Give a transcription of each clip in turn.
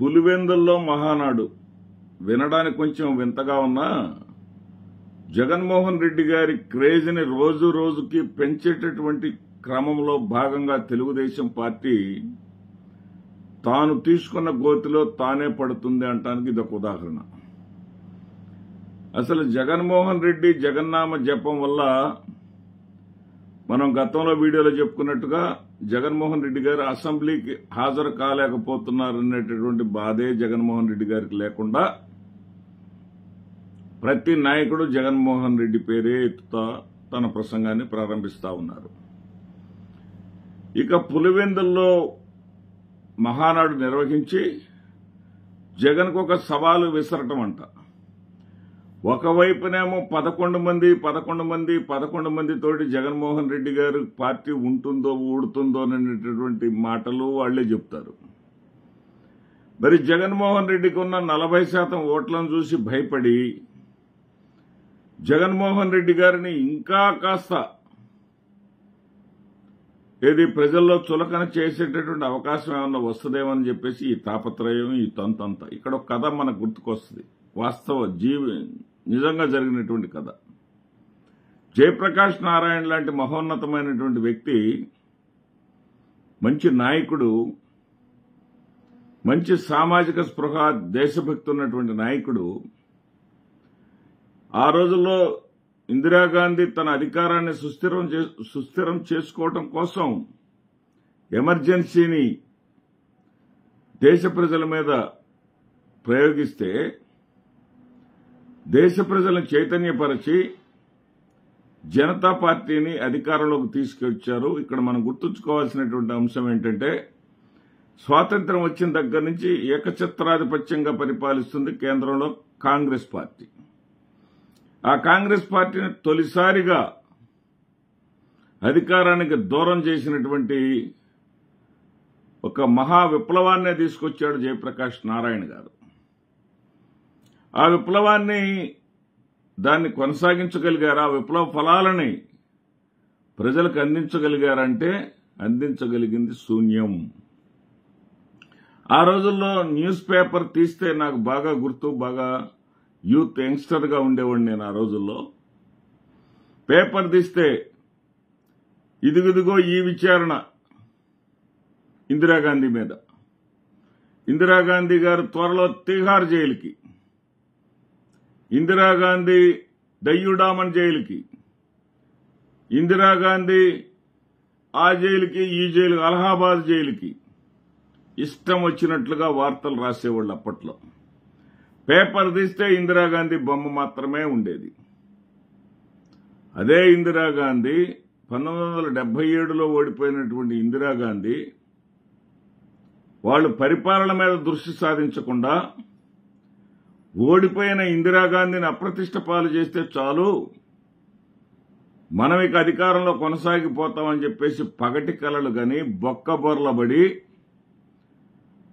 పులివెందుల్లో మహానాడు వినడానికి కొంచెం వింతగా ఉన్నా జగన్మోహన్ రెడ్డి గారి క్రేజ్ని రోజు రోజుకి పెంచేటటువంటి క్రమంలో భాగంగా తెలుగుదేశం పార్టీ తాను తీసుకున్న గోతిలో తానే పడుతుంది అంటానికి ఇదొక ఉదాహరణ. అసలు జగన్మోహన్ రెడ్డి జగన్నామ జపం వల్ల మనం గతంలో వీడియోలో చెప్పుకున్నట్టుగా జగన్మోహన్ రెడ్డి గారు అసెంబ్లీకి హాజరు కాలేకపోతున్నారనేటటువంటి బాధే జగన్మోహన్ రెడ్డి గారికి లేకుండా ప్రతి నాయకుడు జగన్మోహన్ రెడ్డి పేరే ఎత్తుతా తన ప్రసంగాన్ని ప్రారంభిస్తా ఉన్నారు. ఇక పులివెందుల్లో మహానాడు నిర్వహించి జగన్కు ఒక సవాలు విసరటం అంట. ఒకవైపునేమో 11 మంది తోటి జగన్మోహన్ రెడ్డి గారు పార్టీ ఉంటుందో ఊడుతుందో అనేటటువంటి మాటలు వాళ్లే చెప్తారు. మరి జగన్మోహన్ రెడ్డికి ఉన్న 40% ఓట్లను చూసి భయపడి జగన్మోహన్ రెడ్డి గారిని ఇంకా కాస్త ప్రజల్లో చులకన చేసేటటువంటి అవకాశం ఏమన్నా వస్తుందేమని చెప్పేసి ఈ తాపత్రయం, ఈ తంతంతా. ఇక్కడ ఒక కథ మనకు గుర్తుకొస్తుంది, వాస్తవ నిజంగా జరిగినటువంటి కథ. జయప్రకాష్ నారాయణ లాంటి మహోన్నతమైనటువంటి వ్యక్తి, మంచి నాయకుడు, మంచి సామాజిక స్పృహ, దేశభక్తి ఉన్నటువంటి నాయకుడు. ఆ రోజుల్లో ఇందిరాగాంధీ తన అధికారాన్ని సుస్థిరం చేసుకోవడం కోసం ఎమర్జెన్సీని దేశ ప్రజల మీద ప్రయోగిస్తే దేశ ప్రజలను చైతన్యపరిచి జనతా పార్టీని అధికారంలోకి తీసుకొచ్చారు. ఇక్కడ మనం గుర్తుంచుకోవాల్సినటువంటి అంశం ఏంటంటే, స్వాతంత్ర్యం వచ్చిన దగ్గర నుంచి ఏకఛత్రాధిపత్యంగా పరిపాలిస్తుంది కేంద్రంలో కాంగ్రెస్ పార్టీ. ఆ కాంగ్రెస్ పార్టీని తొలిసారిగా అధికారానికి దూరం చేసినటువంటి ఒక మహా విప్లవాన్నే తీసుకొచ్చాడు జయప్రకాష్ నారాయణ గారు. ఆ విప్లవాన్ని దాన్ని కొనసాగించగలిగారు. ఆ విప్లవ ఫలాలని ప్రజలకు అందించగలిగారంటే అందించగలిగింది శూన్యం. ఆ రోజుల్లో న్యూస్ పేపర్ తీస్తే నాకు బాగా గుర్తు, బాగా యూత్ యంగ్స్టర్గా ఉండేవాడిని నేను. ఆ రోజుల్లో పేపర్ తీస్తే ఇదిగిదిగో ఈ విచారణ ఇందిరాగాంధీ మీద, ఇందిరాగాంధీ గారు త్వరలో తిహార్ జైలుకి, ఇందిరాగాంధీ దయ్యుడామన్ జైలుకి, ఇందిరాగాంధీ ఆ జైలుకి ఈ జైలు అలహాబాద్ జైలుకి ఇష్టం వచ్చినట్లుగా వార్తలు రాసేవాళ్ళు. అప్పట్లో పేపర్ తీస్తే ఇందిరాగాంధీ బొమ్మ మాత్రమే ఉండేది. అదే ఇందిరాగాంధీ 1977లో ఓడిపోయినటువంటి ఇందిరాగాంధీ వాళ్ళు పరిపాలన మీద దృష్టి సాధించకుండా ఓడిపోయిన ఇందిరాగాంధీని అప్రతిష్ట పాలు చేస్తే చాలు, మనం ఇక అధికారంలో కొనసాగిపోతామని చెప్పేసి పగటి కలలు గని బొక్కబొర్లబడి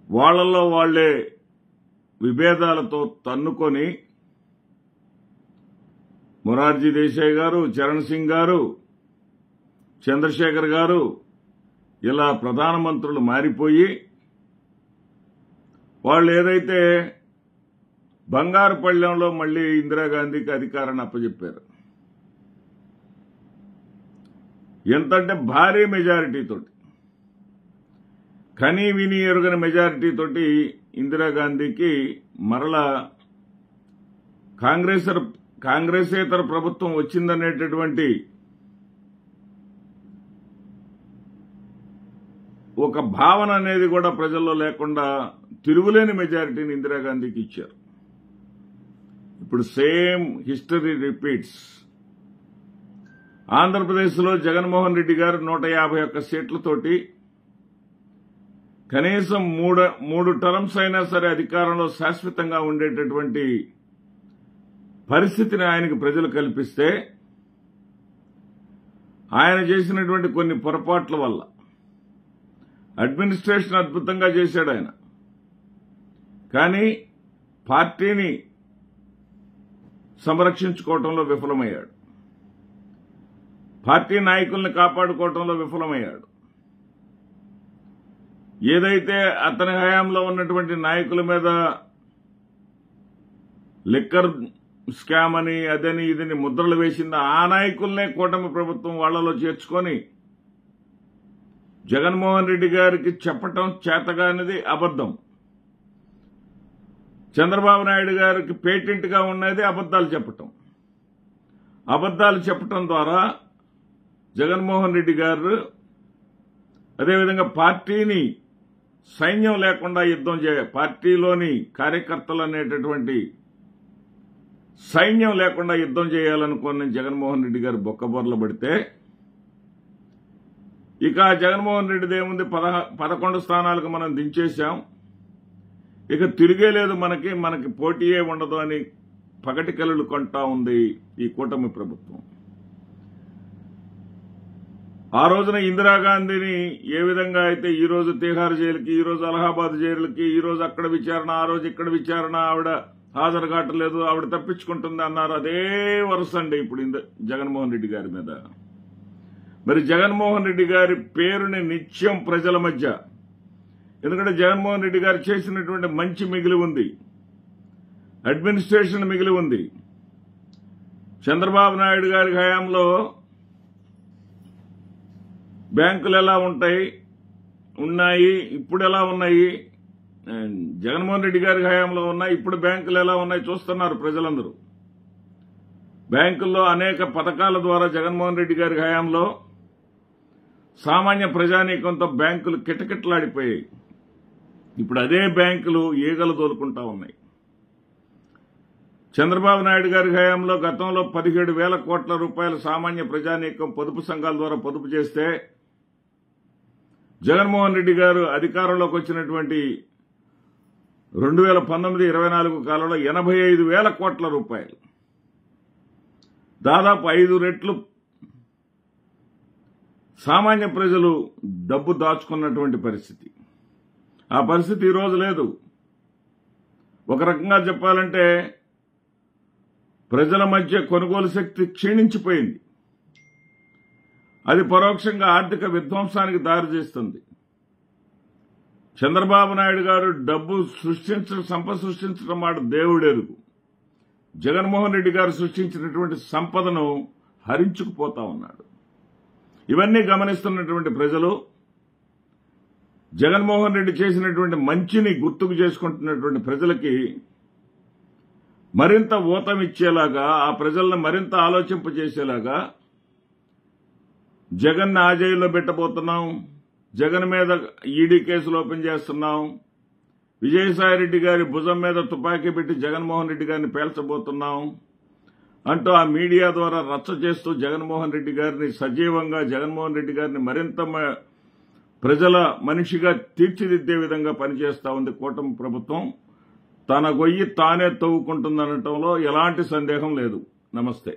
వాళ్లలో వాళ్లే విభేదాలతో తన్నుకొని మొరార్జీ దేశాయ్ గారు, చరణ్ సింగ్ గారు, చంద్రశేఖర్ గారు ఇలా ప్రధానమంత్రులు మారిపోయి వాళ్ళు ఏదైతే బంగారు పళ్ళెంలో మళ్లీ ఇందిరాగాంధీకి అధికారాన్ని అప్పచెప్పారు. ఎంతంటే భారీ మెజారిటీతోటి, కనీ విని ఎరుగని మెజారిటీతోటి ఇందిరాగాంధీకి మరలా కాంగ్రెసేతర ప్రభుత్వం వచ్చిందనేటటువంటి ఒక భావన అనేది కూడా ప్రజల్లో లేకుండా తిరుగులేని మెజారిటీని ఇందిరాగాంధీకి ఇచ్చారు. ఇప్పుడు సేమ్ హిస్టరీ రిపీట్స్. ఆంధ్రప్రదేశ్లో జగన్మోహన్ రెడ్డి గారు 151 సీట్లతోటి కనీసం మూడు టర్మ్స్ అయినా సరే అధికారంలో శాశ్వతంగా ఉండేటటువంటి పరిస్థితిని ఆయనకు ప్రజలు కల్పిస్తే, ఆయన చేసినటువంటి కొన్ని పొరపాట్ల వల్ల, అడ్మినిస్ట్రేషన్ అద్భుతంగా చేశాడు ఆయన, కానీ పార్టీని సంరక్షించుకోవడంలో విఫలమయ్యాడు, పార్టీ నాయకుల్ని కాపాడుకోవడంలో విఫలమయ్యాడు. ఏదైతే అతని హయాంలో ఉన్నటువంటి నాయకుల మీద లిక్కర్ స్కామ్ అని అదని ఇదని ముద్రలు వేసిందో ఆ నాయకులనే కూటమి ప్రభుత్వం వాళ్లలో చేర్చుకొని జగన్మోహన్ రెడ్డి గారికి చెప్పటం చేతగానిది అబద్ధం. చంద్రబాబు నాయుడు గారికి పేటెంట్ గా ఉన్నది అబద్దాలు చెప్పటం. అబద్దాలు చెప్పటం ద్వారా జగన్మోహన్ రెడ్డి గారు అదేవిధంగా పార్టీని సైన్యం లేకుండా యుద్ధం పార్టీలోని కార్యకర్తలు అనేటటువంటి సైన్యం లేకుండా యుద్ధం చేయాలనుకున్న జగన్మోహన్ రెడ్డి గారు బొక్కబొర్ల పడితే ఇక జగన్మోహన్ రెడ్డిది ఏముంది, 11 స్థానాలకు మనం దించేశాం, ఇక తిరిగే లేదు, మనకి పోటీయే ఉండదు అని పగటి కలలు కొంటా ఉంది ఈ కూటమి ప్రభుత్వం. ఆ రోజున ఇందిరాగాంధీని ఏ విధంగా అయితే ఈ రోజు తిహార్ జైలుకి, ఈ రోజు అలహాబాద్ జైలుకి, ఈ రోజు అక్కడ విచారణ, ఆ రోజు ఇక్కడ విచారణ, ఆవిడ హాజరు కావట్లేదు, ఆవిడ తప్పించుకుంటుంది అన్నారు. అదే వరుస అండి ఇప్పుడు జగన్మోహన్ రెడ్డి గారి మీద. మరి జగన్మోహన్ రెడ్డి గారి పేరుని నిత్యం ప్రజల మధ్య, ఎందుకంటే జగన్మోహన్ రెడ్డి గారు చేసినటువంటి మంచి మిగిలి ఉంది, అడ్మినిస్ట్రేషన్ మిగిలి ఉంది. చంద్రబాబు నాయుడు గారి హయాంలో బ్యాంకులు ఎలా ఉన్నాయి, ఇప్పుడు ఎలా ఉన్నాయి, జగన్మోహన్ రెడ్డి గారి హయాంలో ఉన్నాయి, ఇప్పుడు బ్యాంకులు ఎలా ఉన్నాయి చూస్తున్నారు ప్రజలందరూ. బ్యాంకుల్లో అనేక పథకాల ద్వారా జగన్మోహన్ రెడ్డి గారి హయాంలో సామాన్య ప్రజానీకంతో బ్యాంకులు కిటకిటలాడిపోయాయి. ఇప్పుడు అదే బ్యాంకులు ఈగలు తోలుకుంటా ఉన్నాయి. చంద్రబాబు నాయుడు గారి హయాంలో గతంలో 17,000 కోట్ల రూపాయల సామాన్య ప్రజానీకం పొదుపు సంఘాల ద్వారా పొదుపు చేస్తే జగన్మోహన్ రెడ్డి గారు అధికారంలోకి వచ్చినటువంటి 2019-24 కాలంలో 85,000 కోట్ల రూపాయలు, దాదాపు 5 రెట్లు సామాన్య ప్రజలు డబ్బు దాచుకున్నటువంటి పరిస్థితి. ఆ పరిస్థితి ఈరోజు లేదు. ఒక రకంగా చెప్పాలంటే ప్రజల మధ్య కొనుగోలు శక్తి క్షీణించిపోయింది. అది పరోక్షంగా ఆర్థిక విధ్వంసానికి దారితీస్తుంది. చంద్రబాబు నాయుడు గారు డబ్బు సంపద సృష్టించడం మాట దేవుడెరుగు. జగన్మోహన్ రెడ్డి గారు సృష్టించినటువంటి సంపదను హరించుకుపోతా ఉన్నాడు. ఇవన్నీ గమనిస్తున్నటువంటి ప్రజలు జగన్మోహన్ రెడ్డి చేసినటువంటి మంచిని గుర్తుకు చేసుకుంటున్నటువంటి ప్రజలకి మరింత ఊతమిచ్చేలాగా, ఆ ప్రజలను మరింత ఆలోచింపజేసేలాగా జగన్ ఆ జైల్లో పెట్టబోతున్నాం, జగన్ మీద ఈడీ కేసులు ఓపెన్ చేస్తున్నాం, విజయసాయిరెడ్డి గారి భుజం మీద తుపాకీ పెట్టి జగన్మోహన్ రెడ్డి గారిని పేల్చబోతున్నాం అంటూ ఆ మీడియా ద్వారా రచ్చ చేస్తూ జగన్మోహన్ రెడ్డి గారిని సజీవంగా, జగన్మోహన్ రెడ్డి గారిని మరింత ప్రజల మనిషిగా తీర్చిదిద్దే విధంగా పనిచేస్తా ఉంది కూటమి ప్రభుత్వం. తన గొయ్యి తానే తవ్వుకుంటుందనటంలో ఎలాంటి సందేహం లేదు. నమస్తే.